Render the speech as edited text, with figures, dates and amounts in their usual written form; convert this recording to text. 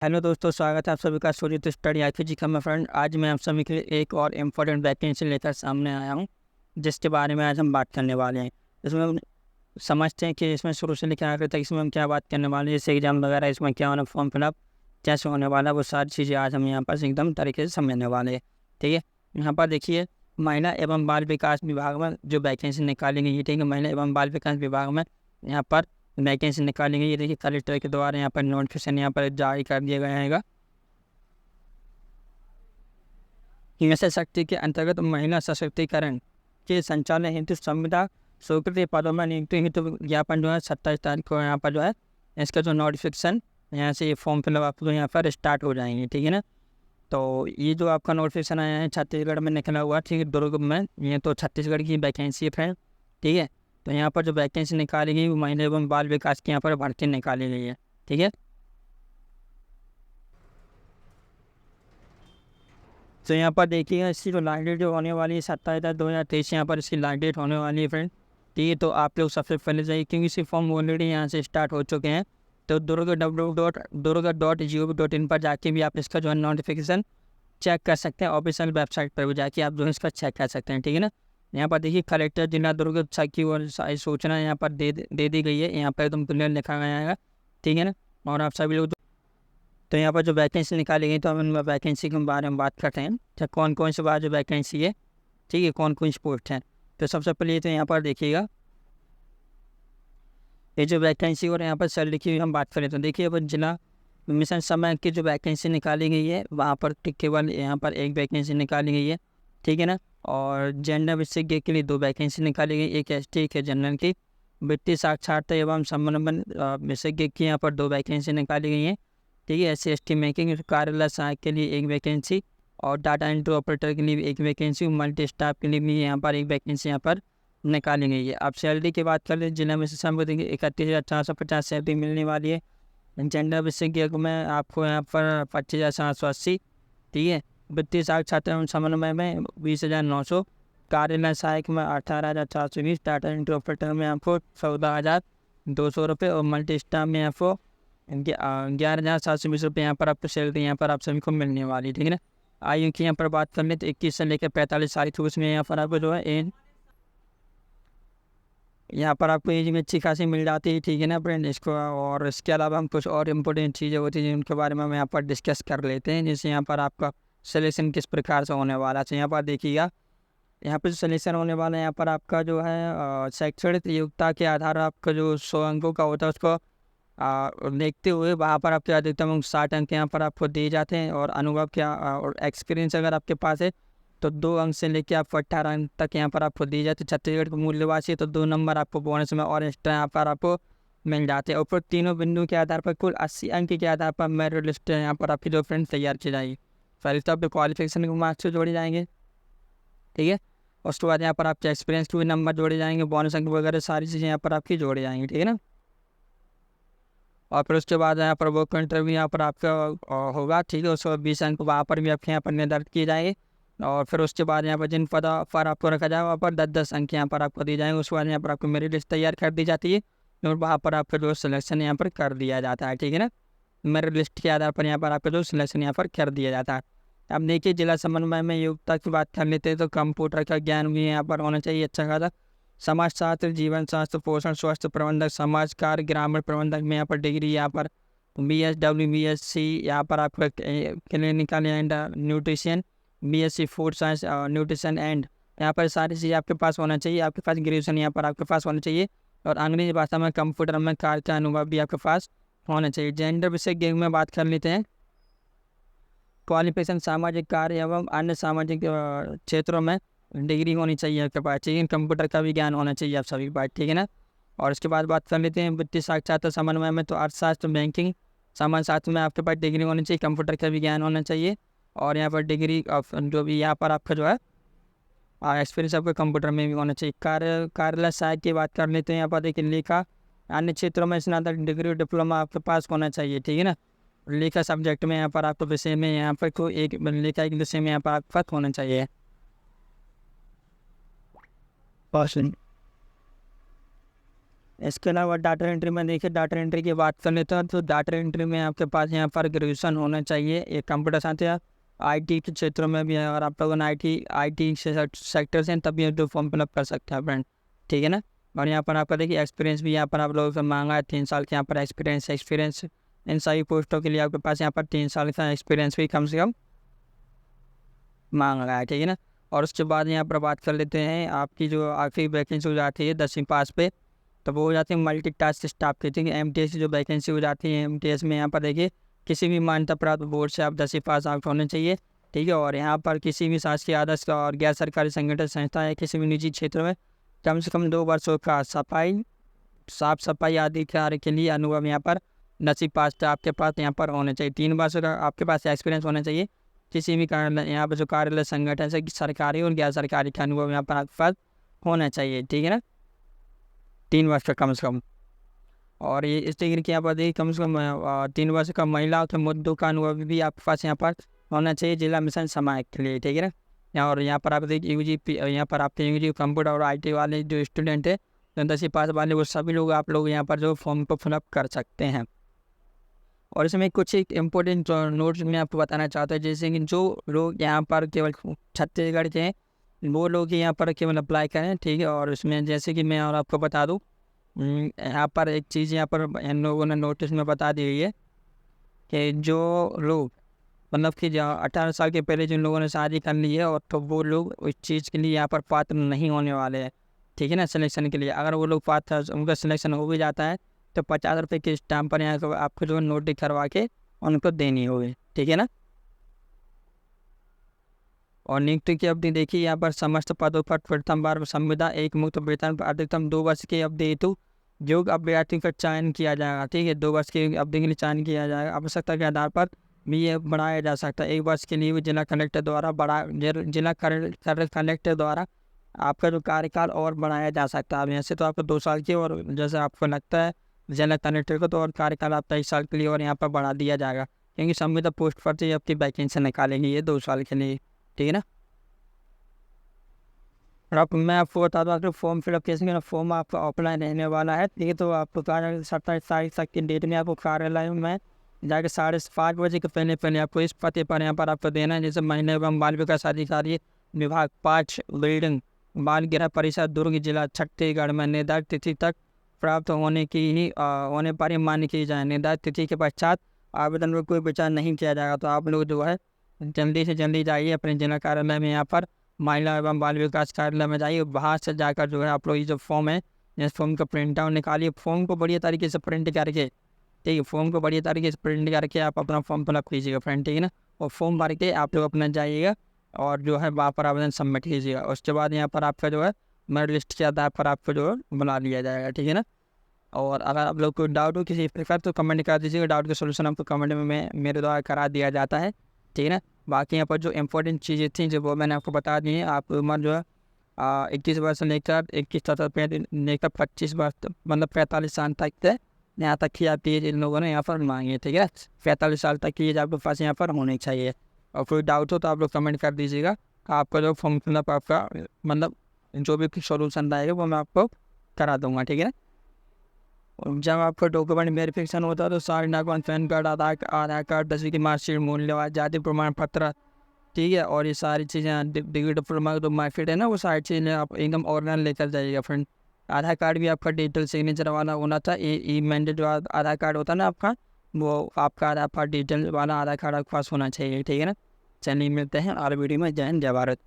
Hello दोस्तों, स्वागत है आप सभी का सूर्य तो स्टडी आईपीजी का मैं फ्रेंड। आज मैं आप सभी के लिए एक और इम्पोर्टेंट वैकेंसी लेकर सामने आया हूं, जिसके बारे में आज हम बात करने वाले हैं। इसमें हम समझते हैं कि इसमें शुरू से लेकर आखिर तक इसमें हम क्या बात करने वाले हैं, जैसे एग्जाम वगैरह इसमें क्या होना, फॉर्म फिलअप कैसे होने वाला है, वो सारी चीज़ें आज हम यहाँ पर एकदम तरीके से समझने वाले हैं। ठीक है, यहाँ पर देखिए, महिला एवं बाल विकास विभाग में जो वैकेंसी निकाली गई है, ठीक है, महिला एवं बाल विकास विभाग में यहाँ पर वैकेंसी निकाली गई है। देखिए, कलेक्टर के द्वारा यहाँ पर नोटिफिकेशन यहाँ पर जारी कर दिया गया है। हिंसा शक्ति के अंतर्गत महिला सशक्तिकरण के संचालन हेतु संविदा स्वीकृति पदों में नियुक्ति हेतु ज्ञापन जो है 27 तारीख को यहाँ पर जो है इसका जो नोटिफिकेशन यहाँ से ये फॉर्म फिलअप आपको यहाँ पर स्टार्ट हो जाएंगे। ठीक है ना, तो ये जो आपका नोटिफिकेशन आया है छत्तीसगढ़ में निकला हुआ, ठीक है, दुर्ग में। ये तो छत्तीसगढ़ की वैकेंसी है फ्रेंड। ठीक है, तो यहाँ पर जो वैकेंसी निकाली गई वो महिला एवं बाल विकास की यहाँ पर भर्ती निकाली गई है। ठीक है, तो यहाँ पर देखिएगा इसकी जो लास्ट डेट जो होने वाली है 27/10/2023 यहाँ पर इसकी लास्ट डेट होने वाली है फ्रेंड। ठीक है, तो आप लोग सबसे पहले जाइए, क्योंकि इसी फॉर्म ऑलरेडी यहाँ से स्टार्ट हो चुके हैं। तो durga.durga.gov.in पर जाके भी आप इसका जो है नोटिफिकेशन चेक कर सकते हैं। ऑफिशियल वेबसाइट पर भी जाके आप जो है इसका चेक कर सकते हैं। ठीक है ना, यहाँ पर देखिए कलेक्टर जिला दुर्ग की और सारी सूचना यहाँ पर दे दी गई है। यहाँ पर एकदम क्लियर लिखा गया है। ठीक है ना, और आप सभी लोग तो यहाँ पर जो वैकेंसी निकाली गई, तो हम उन वैकेंसी के बारे में बात करते हैं। तो कौन कौन से बात जो वैकेंसी है, ठीक है, कौन कौन से पोस्ट हैं। तो सबसे पहले तो यहाँ पर देखिएगा ये जो वैकेंसी और यहाँ पर सैलरी की हम बात करें तो देखिए, अब जिला मिशन समय की जो वैकेंसी निकाली गई है वहाँ पर केवल यहाँ पर एक वैकेंसी निकाली गई है। ठीक है ना, और जेंडर विशेषज्ञ के लिए 2 वैकेंसी निकाली गई, एक एसटी के जनरल की। वित्तीय साक्षरता एवं समन्वय विशेषज्ञ की यहाँ पर 2 वैकेंसी निकाली गई हैं। ठीक है, SC/ST मेकिंग कार्यालय सहायक के लिए 1 वैकेंसी, और डाटा एंट्री ऑपरेटर के लिए भी 1 वैकेंसी, मल्टी स्टाफ के लिए भी यहाँ पर 1 वैकेंसी यहाँ पर निकाली गई है। अब सैलरी की बात कर ले, जिला में से देखिए 31,450 सैलरी मिलने वाली है। जेंडर विशेषज्ञ में आपको यहाँ पर 25,780। ठीक है, वित्तीय साक्षरता एवं समन्वय में 20,900, कार्यालय सहायक में 18,420, डाटा एंट्री ऑपरेटर में आपको 14,200 रुपये, और मल्टी स्टाफ में आपको 11,720 रुपये यहाँ पर आपको सैलरी यहाँ पर आप सभी को मिलने वाली है। ठीक है ना, आयु की यहाँ पर बात कर ले तो 21 से लेकर 45 साल की उसमें यहाँ पर आपको जो है एज यहाँ पर आपको एज में अच्छी खासी मिल जाती है। ठीक है ना फ्रेंड, इसको और इसके अलावा हम कुछ और इम्पोर्टेंट चीज़ें होती हैं उनके बारे में हम यहाँ पर डिस्कस कर लेते हैं। जैसे यहाँ पर आपका सिलेक्शन किस प्रकार से होने वाला है। तो यहाँ पर देखिएगा, यहाँ पर जो सिलेक्शन होने वाला है यहाँ पर आपका जो है शैक्षणिक योग्यता के आधार पर आपका जो 100 अंकों का होता है उसको देखते हुए वहाँ पर आपके अधिकतम 60 अंक यहाँ पर आपको दिए जाते हैं। और अनुभव क्या और एक्सपीरियंस अगर आपके पास है तो 2 अंक से लेकर आपको 18 अंक तक यहाँ पर आपको दिए जाते हैं। छत्तीसगढ़ के मूल्यवासी है तो 2 नंबर आपको बोनस में और एक्स्ट्रा यहाँ पर आपको मिल जाते हैं। और फिर तीनों बिंदु के आधार पर कुल 80 अंक के आधार पर मेरिट लिस्ट यहाँ पर आपकी जो फ्रेंड तैयार की जाएगी। पहले तो आपके क्वालिफिकेशन के मार्क्स से जोड़े जाएंगे। ठीक है, उसके बाद यहाँ पर आपके एक्सपीरियंस के भी नंबर जोड़े जाएंगे, बोनस अंक वगैरह सारी चीज़ें यहाँ पर आपकी जोड़ी जाएंगी। ठीक है ना, और फिर उसके बाद यहाँ पर वो इंटरव्यू यहाँ पर आपका होगा। ठीक है, उसके 20 अंक वहाँ पर भी आपके यहाँ पर निर्धारित किए जाएंगे। और फिर उसके बाद यहाँ पर जिन पद पर आपको रखा जाएगा वहाँ पर 10-10 अंक यहाँ पर आपको दिए जाएंगे। उसके बाद यहाँ पर आपको मेरिट लिस्ट तैयार कर दी जाती है और वहाँ पर आपका जो सिलेक्शन यहाँ पर कर दिया जाता है। ठीक है ना, मेरिट लिस्ट के आधार पर यहाँ पर आपका जो सिलेक्शन यहाँ पर कर दिया जाता है। अब देखिए, जिला समन्वय में योग्यता की बात कर लेते हैं तो कंप्यूटर का ज्ञान भी यहाँ पर होना चाहिए अच्छा खासा। समाजशास्त्र, जीवन शास्त्र, पोषण स्वास्थ्य प्रबंधक, समाज कार्य, ग्रामीण प्रबंधक में यहाँ पर डिग्री, यहाँ पर BSc यहाँ पर आपका clinical and nutrition, BSc food science nutrition and, यहाँ पर सारी चीज़ें आपके पास होना चाहिए। आपके पास ग्रेजुएशन यहाँ पर आपके पास होना चाहिए, और अंग्रेजी भाषा में कंप्यूटर में कार्य का अनुभव भी आपके पास होना चाहिए। जेंडर विशेषज्ञ में बात कर लेते हैं। क्वालिफिकेशन सामाजिक कार्य एवं अन्य सामाजिक क्षेत्रों में डिग्री होनी चाहिए आपके पास। ठीक है, कंप्यूटर का भी ज्ञान होना चाहिए आप सभी के पास। ठीक है ना, और इसके बाद बात कर लेते हैं वित्तीय साक्षरता समन्वय में, तो अर्थशास्त्र, बैंकिंग, समाज शास्त्र में आपके पास डिग्री होनी चाहिए, कंप्यूटर का भी ज्ञान होना चाहिए। और यहाँ पर डिग्री जो भी यहाँ पर आपका जो है एक्सपीरियंस आपका कंप्यूटर में भी होना चाहिए। कार्यालय सहायक की बात कर लेते हैं। यहाँ पर देखिए, लेखा अन्य क्षेत्रों में स्नातक डिग्री डिप्लोमा आपके पास होना चाहिए। ठीक है ना, लेखा सब्जेक्ट में यहाँ पर आपको विषय में यहाँ पर कोई एक लेखा एक विषय में यहाँ पर आपका होना चाहिए। इसके अलावा डाटा एंट्री में देखिए, डाटा एंट्री की बात कर लेते हैं तो डाटा एंट्री में आपके पास यहाँ पर ग्रेजुएशन होना चाहिए, एक कंप्यूटर साइंस या आईटी के क्षेत्रों में भी है, और आप लोगों ने आईटी सेक्टर से तभी ये फॉर्म फिलअप कर सकते हैं फ्रेंड, ठीक है ना। और यहाँ पर आपका देखिए एक्सपीरियंस भी यहाँ पर आप लोगों से मांगा है 3 साल के यहाँ पर एक्सपीरियंस इन सभी पोस्टों के लिए आपके पास यहाँ पर 3 साल का एक्सपीरियंस भी कम से कम मांग रहा है, ठीक है ना। और उसके बाद यहाँ पर बात कर लेते हैं आपकी जो आखिरी वैकेंसी हो जाती है 10वीं पास पे, तो वो हो जाती है मल्टी टास्क स्टाफ की, ठीक है। एमटीएस की जो वैकेंसी हो जाती है, एमटीएस में यहाँ पर देखिए किसी भी मान्यता प्राप्त बोर्ड से आप 10वीं पास आउट होने चाहिए, ठीक है। और यहाँ पर किसी भी शासकीय आदर्श और गैर सरकारी संगठन संस्था या किसी भी निजी क्षेत्र में कम से कम 2 वर्षों का साफ सफाई आदि कार्य के लिए अनुभव यहाँ पर 10वीं पास से आपके पास यहाँ पर होने चाहिए। 3 वर्षों का आपके पास एक्सपीरियंस होना चाहिए किसी भी कार्यालय, यहाँ पर जो कार्यालय संगठन से सरकारी और गैर सरकारी का अनुभव यहाँ पर आपके पास होना चाहिए, ठीक है ना, 3 वर्ष का कम से कम। और ये इस डिग्री की यहाँ पर देखिए कम से कम 3 वर्ष का महिलाओं के मुद्दों का अनुभव भी आपके पास यहाँ पर होना चाहिए जिला मिशन समाज के लिए, ठीक है ना। और यहाँ पर आप देखिए यहाँ पर आपके यूजी कंप्यूटर और आईटी वाले जो स्टूडेंट है, 10वीं पास वाले, वो सभी लोग आप लोग यहाँ पर जो फॉर्म को फिलअप कर सकते हैं। और इसमें कुछ एक इम्पोर्टेंट नोट्स मैं आपको बताना चाहता हूँ, जैसे कि जो लोग यहाँ पर केवल छत्तीसगढ़ के हैं वो लोग यहाँ पर केवल अप्लाई करें, ठीक है। और इसमें जैसे कि मैं और आपको बता दूँ, यहाँ पर एक चीज़ यहाँ पर इन लोगों ने नोटिस में बता दी है कि जो लोग मतलब कि 18 साल के पहले जिन लोगों ने शादी कर ली है, और तो वो लोग उस चीज़ के लिए यहाँ पर पात्र नहीं होने वाले हैं, ठीक है ना, सिलेक्शन के लिए। अगर वो लोग पात्र, उनका सिलेक्शन हो भी जाता है तो 50 रुपये के स्टाम्प पर यहाँ को आपको जो नोटिस करवा के उनको देनी होगी, ठीक है ना। और नियुक्ति की अवधि देखिए, यहाँ पर समस्त पदों पर प्रथम बार संविदा एक मुक्त वेतन पर अधिकतम 2 वर्ष की अवधि हेतु योग्य अभ्यर्थी का चयन किया जाएगा, ठीक है। 2 वर्ष की अवधि के लिए चयन किया जाएगा, आवश्यकता के आधार पर भी ये बढ़ाया जा सकता है। 1 वर्ष के लिए भी जिला कलेक्टर द्वारा कलेक्टर द्वारा आपका जो कार्यकाल और बढ़ाया जा सकता है। अब ऐसे तो आपको 2 साल की, और जैसे आपको लगता है जिला कलेक्टर को, तो और कार्यकाल आपका 1 साल के लिए और यहाँ पर बढ़ा दिया जाएगा, क्योंकि संविदा पोस्ट पर से आपकी वैकेंसी निकालेंगे ये 2 साल के लिए, ठीक है ना। और अब मैं आपको बता दूँ कि फॉर्म फिलअप कैसे करना। फॉर्म आपका ऑफलाइन रहने वाला है, ठीक है। तो आपको 27 तारीख तक की डेट में आपको कार्यालय में जाकर 5:30 बजे के पहले आपको इस पते पर यहाँ पर आपको देना है, जैसे महिला एवं बाल विकास अधिकारी विभाग 5 बिल्डिंग बाल गृह परिषद दुर्ग जिला छत्तीसगढ़ में निर्धारित तिथि तक प्राप्त होने पर ही मान्य की जाए। निर्धारित तिथि के पश्चात आवेदन में कोई विचार नहीं किया जाएगा। तो आप लोग जो है जल्दी से जल्दी जाइए अपने जिला कार्यालय में, यहाँ पर महिला एवं बाल विकास कार्यालय में जाइए, वहाँ से जाकर जो है आप लोग ये जो फॉर्म है, इस फॉर्म का प्रिंट आउट निकालिए। फॉर्म को बढ़िया तरीके से प्रिंट करके, ठीक है, फॉर्म को बढ़िया तरीके से प्रिंट करके आप अपना फॉर्म फिलअप कीजिएगा फ्रेंड, ठीक है ना। और फॉर्म भर के आप लोग अपना जाइएगा और जो है वहाँ पर आवेदन सबमिट कीजिएगा। उसके बाद यहाँ पर आपका जो है मेरिट लिस्ट के आधार पर आपको जो है बुला लिया जाएगा, ठीक है ना। और अगर आप लोग को डाउट हो किसी प्रकार तो कमेंट कर दीजिएगा, डाउट का सोल्यूशन आपको कमेंट में मेरे द्वारा करा दिया जाता है, ठीक है ना। बाकी यहाँ पर जो इंपॉर्टेंट चीज़ें थी जो वो मैंने आपको बता दी है। आपकी उम्र जो है 21 वर्ष से लेकर 25 वर्ष मतलब 45 साल तक है, यहाँ तक की आपकी एज इन लोगों ने यहाँ पर मांगी है, ठीक है। 45 साल तक की एज आपके पास यहाँ पर होनी चाहिए। और कोई डाउट हो तो आप लोग कमेंट कर दीजिएगा, आपका जो फॉर्म फिलअप आपका मतलब जो भी सोल्यूशन रहेगा वो मैं आपको करा दूँगा, ठीक है ना। जब आपका डॉक्यूमेंट वेरिफिकेशन होता है तो सारे डॉक्यूमेंट पैन कार्ड, आधार कार्ड, 10वीं की मार्कशीट, मूल्यवान जाति प्रमाण पत्र, ठीक है। और ये सारी चीज़ें डिग्री डिप्लोमा जो मार्कशीट है ना, वो सारी चीज़ें आप एकदम ओरिजिनल लेकर जाइएगा फ्रेंड। आधार कार्ड भी आपका डिजिटल सिग्नेचर वाला होना था। ई मैंडेट जो आधार कार्ड होता है ना आपका, वो आपका आधार कार्ड डिजिटल वाला आधार कार्ड आपके पास होना चाहिए, ठीक है ना। चलिए मिलते हैं और वीडियो में। जय हिंद, जय भारत।